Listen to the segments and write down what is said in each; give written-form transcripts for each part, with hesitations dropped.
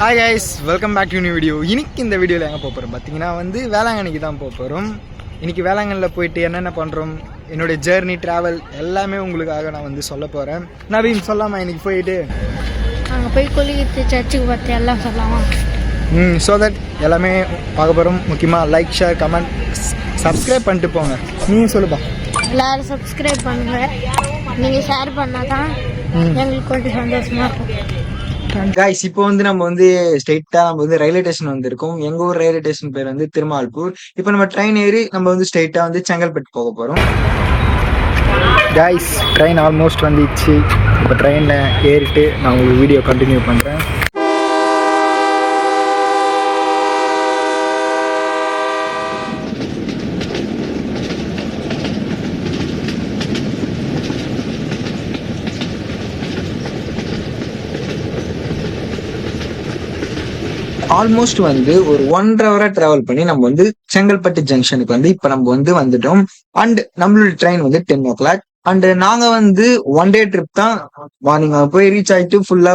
Hi guys, welcome back to new video. இன்னைக்கு இந்த வீடியோவில் எங்கே போக போகிறோம் பார்த்தீங்கன்னா வேளாங்கண்ணிக்கு தான் போக போகிறோம். இன்றைக்கி வேளாங்கண்ணியில் போயிட்டு என்னென்ன பண்ணுறோம், என்னுடைய ஜேர்னி ட்ராவல் எல்லாமே உங்களுக்காக நான் சொல்ல போகிறேன். நவீன் சொல்லாமா இன்றைக்கி போயிட்டு அங்கே போய் கொல்லிக்கிட்டு சர்ச்சுக்கு பார்த்து எல்லாம் சொல்லலாமா? ஸோ தட் எல்லாமே பார்க்க போகிறோம். முக்கியமாக லைக், ஷேர், கமெண்ட், சப்ஸ்கிரைப் பண்ணிட்டு போங்க. நீங்கள் சொல்லுப்பா. எல்லோரும் சப்ஸ்கிரைப் பண்ணுங்க. நீங்கள் ஷேர் பண்ணால் தான் எங்களுக்கு கொஞ்சம் சந்தோஷமாக இருக்கும். கைஸ், இப்போ நம்ம ஸ்ட்ரெயிட்டா நம்ம ரயில்வே ஸ்டேஷன் வந்திருக்கோம். எங்க ஊர் ரயில்வே ஸ்டேஷன் பேர் திருமால்பூர். இப்போ நம்ம ட்ரெயின் ஏறி நம்ம ஸ்ட்ரெயிட்டா செங்கல்பட்டு போக போறோம். கைஸ், ட்ரெயின் ஆல்மோஸ்ட் வந்துச்சு. இப்போ ட்ரெயின்ல ஏறிட்டு நான் உங்களுக்கு வீடியோ கண்டினியூ பண்றேன். ஆல்மோஸ்ட் ஒரு 1.5 hour டிராவல் பண்ணி நம்ம செங்கல்பட்டு ஜங்ஷனுக்கு இப்ப நம்ம வந்துட்டோம். அண்ட் நம்மளோட ட்ரெயின் 10 o'clock. அண்ட் நாங்க ஒன் டே ட்ரிப் தான். மார்னிங் போய் ரீச் ஆயிட்டு ஃபுல்லா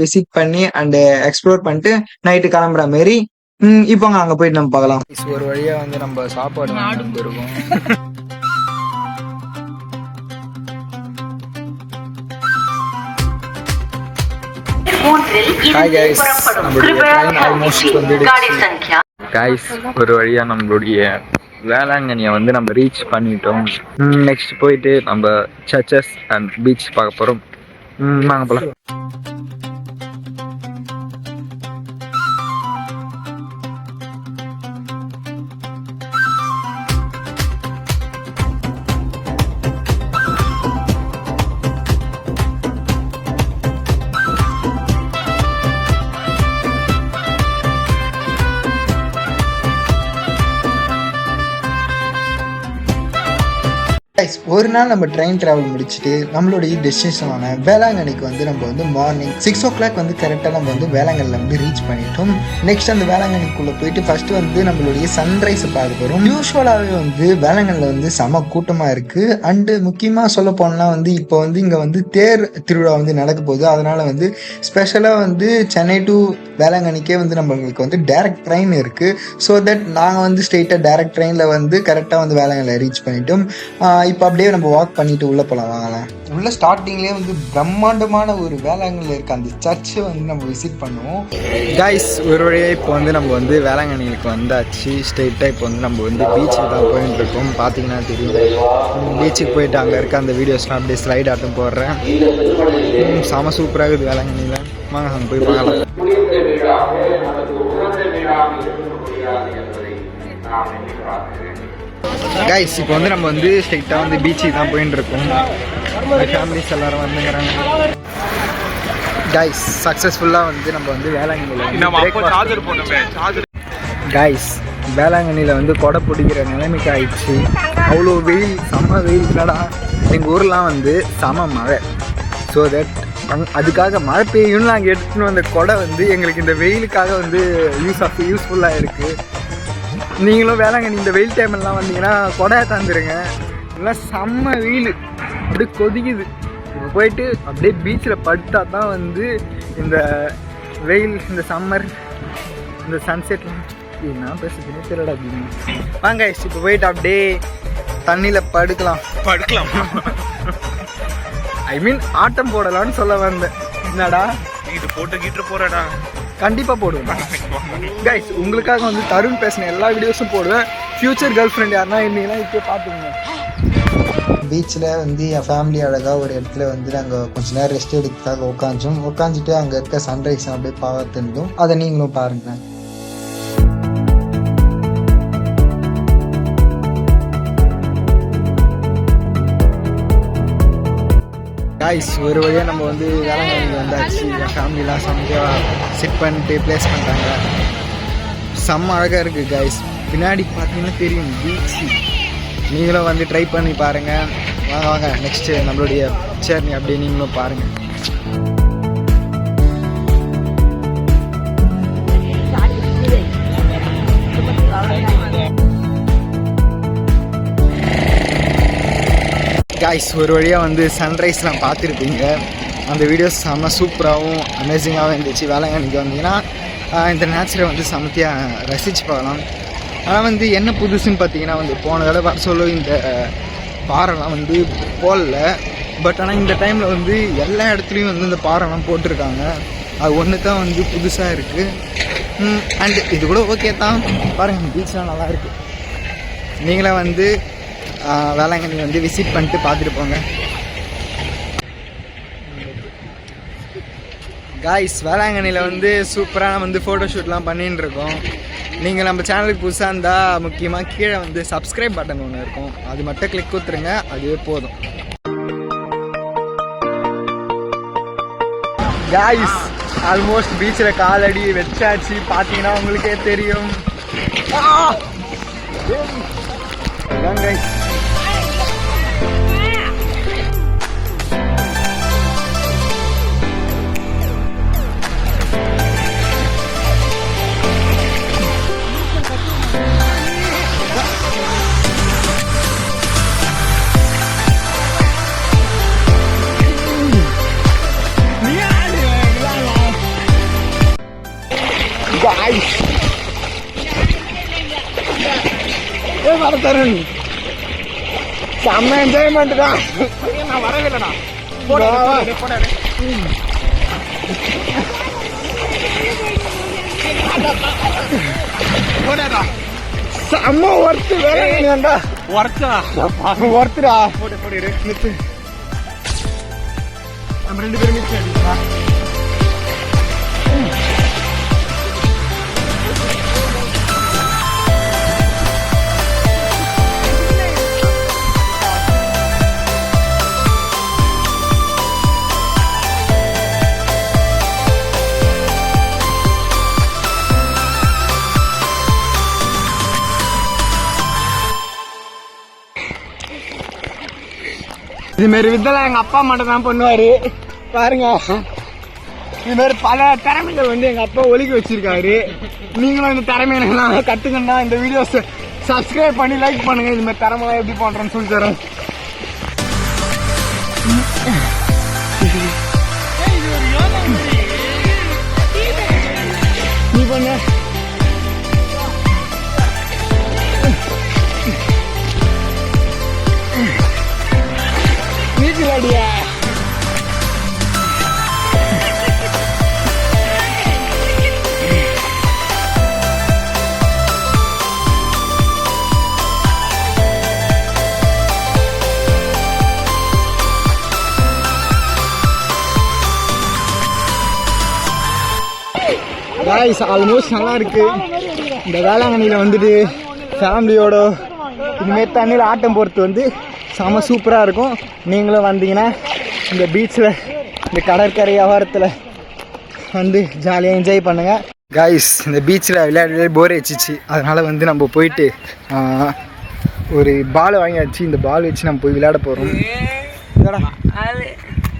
விசிட் பண்ணி அண்ட் எக்ஸ்ப்ளோர் பண்ணிட்டு நைட்டு கிளம்புற மாதிரி. இப்போ அங்க போயிட்டு நம்ம பார்க்கலாம். ஒரு வழியா நம்ம சாப்பாடு இருக்கும். ஒரு வழியா நம்மளுடைய வேளாங்கண்ணியை நம்ம ரீச் பண்ணிட்டோம். நெக்ஸ்ட் போயிட்டு நம்ம சர்ச்சஸ் அண்ட் பீச் பார்க்க போறோம். வாங்க போலாம். ஒரு நாள் நம்ம ட்ரெயின் டிராவல் முடிச்சுட்டு நம்மளுடைய டெஸ்டினேஷனான வேளாங்கண்ணிக்கு நம்ம மார்னிங் 6 o'clock கரெக்டாக நம்ம வேளாங்கண்ணில் ரீச் பண்ணிட்டோம். நெக்ஸ்ட் அந்த வேளாங்கண்ணிக்குள்ள போயிட்டு ஃபர்ஸ்ட் நம்மளுடைய சன்ரைஸ் பார்க்க போகிறோம். யூஸ்வலாகவே வேளாங்கண்ணில் செம கூட்டமாக இருக்கு. அண்டு முக்கியமாக சொல்ல போனா இப்போ இங்கே தேர் திருவிழா நடக்க போகுது. அதனால ஸ்பெஷலாக சென்னை டு வேளாங்கண்ணிக்கே நம்மளுக்கு டைரக்ட் ட்ரெயின் இருக்கு. ஸோ தட் நாங்கள் ஸ்ட்ரெயிட்டாக டைரக்ட் ட்ரெயினில் கரெக்டாக வேளாங்கண்ணில் ரீச் பண்ணிட்டோம். இப்போ அப்படியே நம்ம வாக் பண்ணிட்டு உள்ள போலாம். வாங்கலாம். உள்ள ஸ்டார்டிங்லேயே பிரம்மாண்டமான ஒரு வேளாங்கண்ணில் இருக்க அந்த சர்ச்சை நம்ம விசிட் பண்ணுவோம். கைஸ், ஒரு வழியா இப்போ நம்ம வேளாங்கண்ணிக்கு வந்தாச்சு. ஸ்ட்ரெயிட்டாக இப்போ நம்ம பீச்சுக்கு தான் போயிட்டு இருக்கோம். பார்த்தீங்கன்னா தெரியும். பீச்சுக்கு போயிட்டு அங்கே இருக்க அந்த வீடியோஸ்லாம் அப்படியே ஸ்லைட் ஆட்டும் போடுறேன். செம சூப்பராக இருக்குது வேளாங்கண்ணியில். வாங்க அங்கே போய் பார்க்கலாம். கைஸ், இப்போ நம்ம ஸ்ட்ரெயிட்டாக பீச்சுக்கு தான் போயிட்டு இருக்கோம். ஃபேமிலிஸ் எல்லாரும் வந்துங்கிறாங்க. கைஸ், சக்ஸஸ்ஃபுல்லாக நம்ம வேளாங்கண்ணியில் கைஸ் வேளாங்கண்ணியில் கொடை பிடிக்கிற நிலைமைக்கு ஆயிடுச்சு. அவ்வளோ வெயில், செம்ம வெயில். இல்லடா, எங்கள் ஊர்லாம் செம மழை. ஸோ தட் அதுக்காக மழை பெய்யும்னு நாங்கள் எடுத்துன்னு வந்த கொடை எங்களுக்கு இந்த வெயிலுக்காக யூஸ்ஃபுல்லாக இருக்குது. நீங்களும் வேளாங்கண்ணி இந்த வெயில் டைம்லாம் வந்தீங்கன்னா கொடையை தந்துடுங்க. இல்லை செம்ம வெயில், அப்படியே கொதிக்குது. இப்போ போயிட்டு அப்படியே பீச்சில் படுத்தா தான் இந்த வெயில், இந்த சம்மர், இந்த சன்செட்லாம் நான் பேசுறதுன்னு தெரியல அப்படின்னு. வாங்க இப்போ போயிட்டு அப்படியே தண்ணியில் படுக்கலாம். ஐ மீன் ஆட்டம் போடலான்னு சொல்ல வந்தேன். என்னடா இது போட்டு போறடா? கண்டிப்பாக போடுவேன் கைஸ். உங்களுக்காக தருண் பேசின எல்லா வீடியோஸும் போடுவேன். ஃபியூச்சர் கேர்ள் ஃப்ரெண்ட் யாருன்னா இருந்தீங்கன்னா இப்போ பார்த்துக்கோங்க. பீச்சில் என் ஃபேமிலி அழகாக ஒரு இடத்துல நாங்கள் கொஞ்ச நேரம் ரெஸ்ட் எடுக்கிறதுக்காக உட்காந்துட்டு அங்கே இருக்க சன்ரைஸ் அப்படியே பார்த்துருந்தோம். அதை நீங்களும் பாருங்கள். கைஸ், ஒரு வழியாக நம்ம வேளாங்கண்ணி வந்தாச்சு. என் ஃபேமிலிலாம் செம்மையாக செட் பண்ணிட்டு ப்ளேஸ் பண்ணிட்டாங்க. செம்ம அழகாக இருக்குது கைஸ். பின்னாடி பார்த்தீங்கன்னா தெரியும் பீச்சு. நீங்களும் ட்ரை பண்ணி பாருங்கள். வாங்க நெக்ஸ்ட்டு நம்மளுடைய ஜர்னி அப்படியே நீங்களும் பாருங்கள். கைஸ், ஒரு வழியாக சன்ரைஸ்லாம் பார்த்துருப்பீங்க. அந்த வீடியோஸ் செம்ம சூப்பராகவும் அமேசிங்காகவும் இருந்துச்சு. வேளாங்கண்ணிக்கு வந்தீங்கன்னா இந்த நேச்சரை வந்து சமத்தியாக ரசித்து பார்க்கலாம். ஆனால் வந்து என்ன புதுசுன்னு பார்த்தீங்கன்னா வந்து போன தடவை வர சொல்ல இந்த பாறைலாம் வந்து போடல. பட் ஆனால் இந்த டைமில் வந்து எல்லா இடத்துலையும் வந்து இந்த பாறைலாம் போட்டிருக்காங்க. அது ஒன்று தான் வந்து புதுசாக இருக்குது. அண்டு இது கூட ஓகே தான். பாருங்கள் பீச்லாம் நல்லா இருக்குது. நீங்களே வந்து வேளாங்கண்ணி வந்து விசிட் பண்ணிட்டு பார்த்துட்டு போங்க. காய்ஸ் வேளாங்கண்ணியில் வந்து சூப்பராக வந்து ஃபோட்டோஷூட்லாம் பண்ணின்னு இருக்கோம். நீங்கள் நம்ம சேனலுக்கு புதுசாக இருந்தால் முக்கியமாக கீழே வந்து சப்ஸ்கிரைப் பட்டன் ஒன்று இருக்கும், அது மட்டும் கிளிக் கொடுத்துருங்க, அதுவே போதும். காய்ஸ் ஆல்மோஸ்ட் பீச்சில் காலடி வச்சாச்சு. பார்த்தீங்கன்னா உங்களுக்கே தெரியும். வரத்தருண் செம்ம என்ஜாய்மெண்ட் தான். நான் வரவே இல்லைண்ணா. செம்ம ஒர்த்து வேலைடா. ஒர்த்துடா. நம்ம 2 பேரும் மிஸ் ஆகிடுச்சா? இதுமாரி வித்தெல்லாம் எங்கள் அப்பா மட்டும் தான் பண்ணுவார். பாருங்க, இதுமாரி பல திறமைகள் வந்து எங்கள் அப்பா ஒலிக்க வச்சிருக்காரு. நீங்களும் இந்த திறமையெல்லாம் கற்றுக்கணும்னா இந்த வீடியோஸ் சப்ஸ்கிரைப் பண்ணி லைக் பண்ணுங்கள். இதுமாதிரி திறமைலாம் எப்படி பண்ணுறேன்னு சொல்லி தரேன். நீ பண்ண நீச்சலாடியா? காய்ஸ் ஆல்மோஸ்ட் நல்லா இருக்கு. இந்த வேளாங்கண்ணியில் வந்துட்டு ஃபேமிலியோட இதுமாரி தண்ணியில் ஆட்டம் போகிறது வந்து செம சூப்பராக இருக்கும். நீங்களும் வந்தீங்கன்னா இந்த பீச்சில் இந்த கடற்கரை வியாபாரத்தில் வந்து ஜாலியாக என்ஜாய் பண்ணுங்கள். காய்ஸ் இந்த பீச்சில் விளையாடவே போர் அடிச்சிச்சு. அதனால் வந்து நம்ம போயிட்டு ஒரு பால் வாங்கியாச்சு. இந்த பால் வச்சு நம்ம போய் விளையாட போகிறோம்.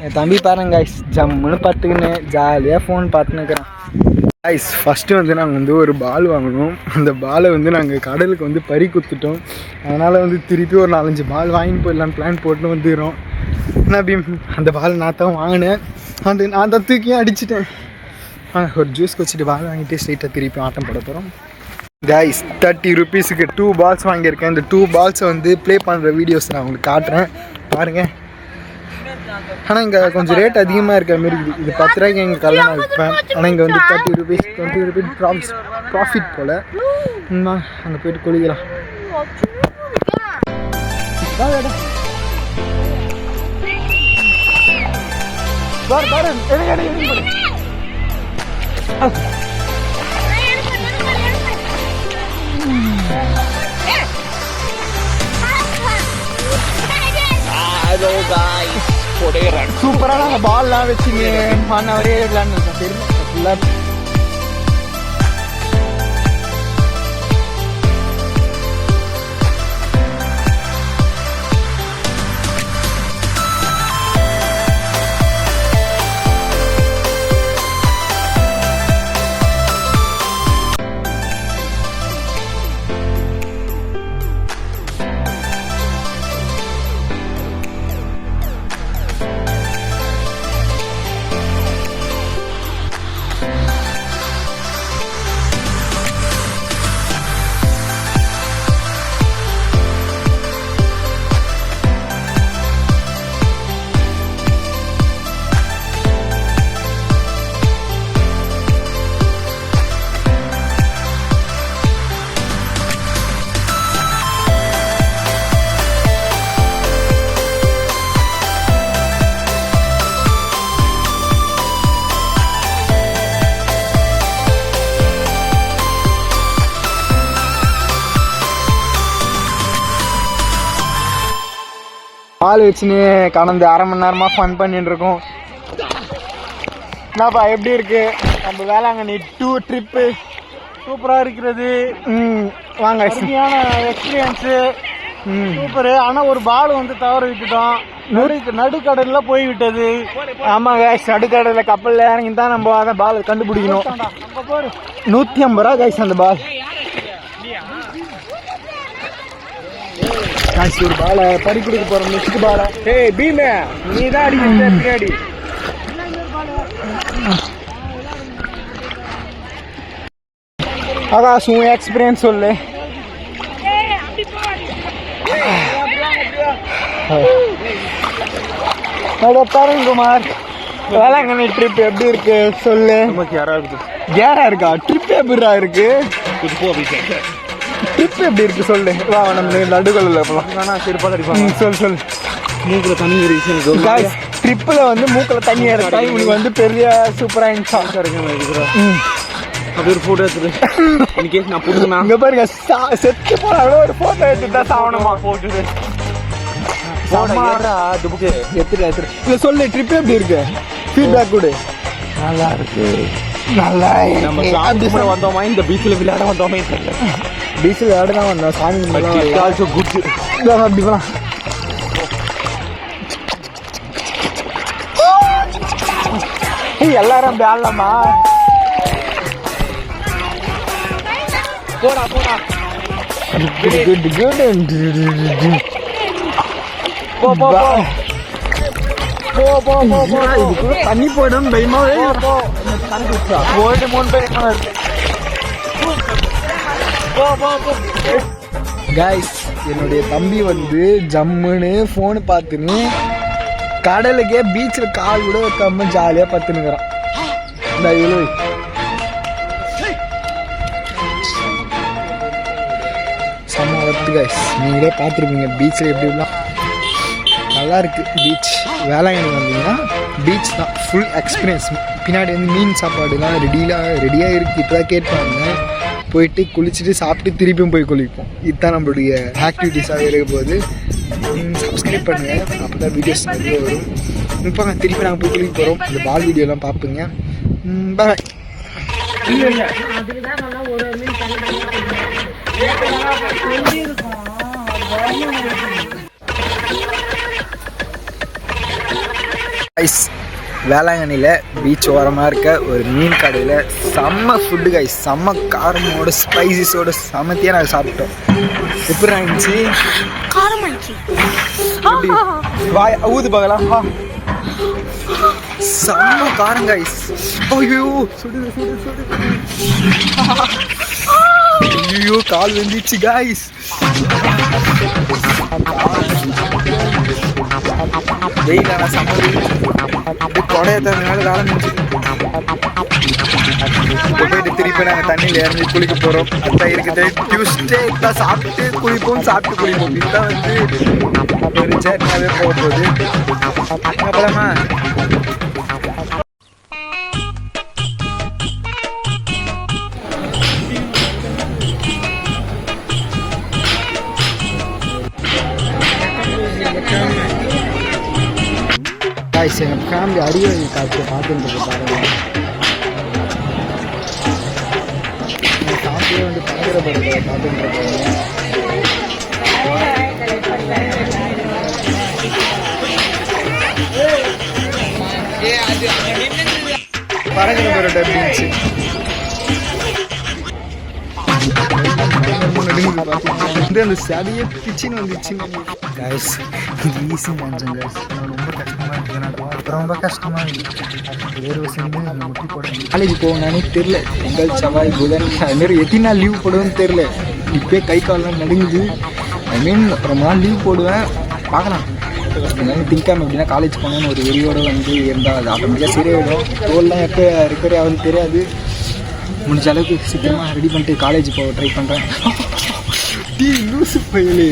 என் தம்பி பாருங்க காய்ஸ், ஜம்முன்னு பார்த்துக்கின்னு ஜாலியாக ஃபோன் பார்த்துன்னுக்குறான். காய்ஸ் ஃபஸ்ட்டு வந்து நாங்கள் வந்து ஒரு பால் வாங்கினோம். அந்த பாலை வந்து நாங்கள் கடலுக்கு வந்து பறி கொடுத்துட்டோம். அதனால் வந்து திருப்பி ஒரு 4-5 பால் வாங்கிட்டு போயிடலான்னு பிளான் போட்டு வந்துடுறோம். அப்படி அந்த பால் நான் தான் வாங்கினேன். நான் தான் தூக்கியும் அடிச்சிட்டேன். ஒரு ஜூஸ் குடிச்சிட்டு பால் வாங்கிட்டு ஸ்ட்ரெயிட்டாக திருப்பி ஆட்டம் போட போகிறோம். காய்ஸ் 30 rupeesக்கு 2 balls வாங்கியிருக்கேன். இந்த 2 balls வந்து ப்ளே பண்ணுற வீடியோஸ் நான் உங்களுக்கு காட்டுறேன் பாருங்கள். ஆனால் இங்கே கொஞ்சம் ரேட் அதிகமாக இருக்கிற மாரி இருக்குது. இது 10 ரூபாய்க்கு எங்கள் கல்ல நான் விற்பேன். ஆனால் இங்கே வந்து 30 rupees 20 rupees ப்ராஃபிட் போல். அங்கே போய்ட்டு கொளிக்கலாம். சூப்பரான அந்த பால்லாம் வச்சு மாணவரே விளையாண்டு தெரியும். பால் வச்சுன்னு கடந்து அரை மணி நேரமாக ஃபன் பண்ணிட்டு இருக்கோம். என்னப்பா எப்படி இருக்கு நம்ம வேளாங்கண்ணி ட்ரிப்பு? சூப்பராக இருக்கிறது. வாங்க. அருமையான எக்ஸ்பீரியன்ஸு. சூப்பரு. ஆனால் ஒரு பால் வந்து தவற விட்டுட்டோம். நடுக்கடலில் போய் விட்டது. ஆமாங்க, நடுக்கடலில் கப்பலில் இறங்கி தான் நம்ம அந்த பால் கண்டுபிடிக்கணும். 150 ரூபா கைஸ் அந்த பால். ஒரு பாலை பறி கொடுக்க போகிறோம். நெக்ஸ்ட் பாலை பீமே நீ தான் அடிக்கிற பின்னாடி. ஆகாஷ் உன் எக்ஸ்பீரியன்ஸ் சொல்லு. தருண்குமார், வேளாங்கண்ணி ட்ரிப் எப்படி இருக்கு சொல்லு. கேரா இருக்கா? ட்ரிப் எப்படிடா இருக்கு? ட்ரிப் எப்படி இருக்கு சொல்லு. வா நம்ம நடுக்கல்ல போகலாம். சொல்லு. மூக்கில் தண்ணி இருக்கு. ட்ரிப்பில் வந்து மூக்கில் தண்ணி எடுத்தா இவனுக்கு வந்து பெரிய சூப்பராக இருந்துச்சு. அப்படி ஒரு ஃபோட்டோ எடுத்துட்டு இன்னைக்கு நான் போட்டுனா இங்கே பாருங்க, செத்து போனாலும் ஒரு ஃபோட்டோ எடுத்துட்டு தான் சாவணமா போட்டு இல்லை சொல்லு. ட்ரிப் எப்படி இருக்கு? ஃபீட்பேக் கொடு. நல்லா இருக்கு. நல்லா நம்ம வந்தோமா இந்த பீச்சில் விளையாட வந்தோமே தெரியல. பீச்சில் விளையாட தான் வந்தோம். சாமி ஆல்சோ குட். அப்படி போலாம். எல்லாரும் பேடலாமா? போடா போடா. தண்ணி போயிடும் பயமாவே. போயிட்டு 3 பேர் கைஸ். என்னுடைய தம்பி வந்து ஜம்முன்னு ஃபோனு பார்த்துன்னு கடலுக்கே பீச்சில் கால் கூட வைக்காம ஜாலியாக பத்துனுங்கிறான். இந்த இவ்வளோ செம்ம ஒர்த்து கைஸ். நீங்களே பார்த்துருப்பீங்க பீச்சில் எப்படிலாம் நல்லா இருக்குது. பீச் வேளாங்கண்ணி வந்தீங்கன்னா பீச் தான் ஃபுல் எக்ஸ்பீரியன்ஸ். பின்னாடி வந்து மீன் சாப்பாடுலாம் ரெடியாக இருக்குது. இப்போ தான் கேட்பாங்க. போயிட்டு குளிச்சுட்டு சாப்பிட்டு திருப்பியும் போய் குளிப்போம். இதுதான் நம்மளுடைய ஆக்டிவிட்டீஸாக இருக்க போது. சப்ஸ்கிரைப் பண்ணுங்கள், அப்போ தான் வீடியோஸ் நிறைய வரும். இப்போ திருப்பி நாங்கள் போய் குளிக்க போகிறோம். இந்த பால் வீடியோலாம் பார்ப்பீங்க. பாய். கைஸ், வேளாங்கண்ணியில் பீச் ஓரமாக இருக்க ஒரு மீன் கடையில் செம்ம ஃபுட்டு கைஸ். செம்ம காரமோட ஸ்பைசிஸோட செமத்தியாக நாங்கள் சாப்பிட்டோம். எப்படி இருந்துச்சு? வாய் ஊது பார்க்கலாம். செம்ம காரம் கைஸ். ஐயோ ஐயோ கால் வந்துச்சு கைஸ். வெயிலான சம்மர் கொடையை தந்தனால காலம் முடிஞ்சு. இப்போ போயிட்டு திருப்பி நாங்கள் தண்ணியில் இறங்கி குளிக்க போகிறோம். அதான் இருக்குது. டியூஸ்டே தான் சாப்பிட்டு குளிப்போம், சாப்பிட்டு குளிப்போம். இதுதான் வந்து ஒரு ஜேர்னியாகவே போக போகுது. போகலாமா? எங்கள் ஃபேமிலி அறிவியல் காட்சி பார்த்துட்டு பாருங்க. எங்கள் ஃபேமிலியே வந்து பார்க்குற படத்தை பார்த்துட்டு இருக்காங்க. பறக்கிற பரோட்டா பீச்சு அந்த சதையே பிச்சின்னு வந்துச்சுங்க கைஸ். இது ஈஸி மஞ்சள் கைஸ். ரொம்ப கஷ்டமாக இருக்குது. ரொம்ப கஷ்டமாக இருக்குது. வேறு சேர்ந்து அந்த முட்டி போட காலேஜ் போகணும்னே தெரில. திங்கள் செவ்வாய் புதன் அதுமாரி எத்தனை நாள் லீவ் போடுவேன்னு தெரில. இப்போயே கை காலெலாம் நடுங்குது. ரொம்ப நாள் லீவ் போடுவேன். பார்க்கலாம். இருந்தாலும் திங்காமல் எப்படின்னா காலேஜ் போகணுன்னு ஒரு வெறியோடு வந்து இருந்தால் அது ஆட்டோமேட்டிக்காக சரியாயிடும். தோல்லாம் எப்போ ரிக்கவரி ஆகுதுன்னு தெரியாது. முடிஞ்ச அளவுக்கு சீக்கிரமாக ரெடி பண்ணிட்டு காலேஜ் போக ட்ரை பண்ணுறேன். லூசு பையலே.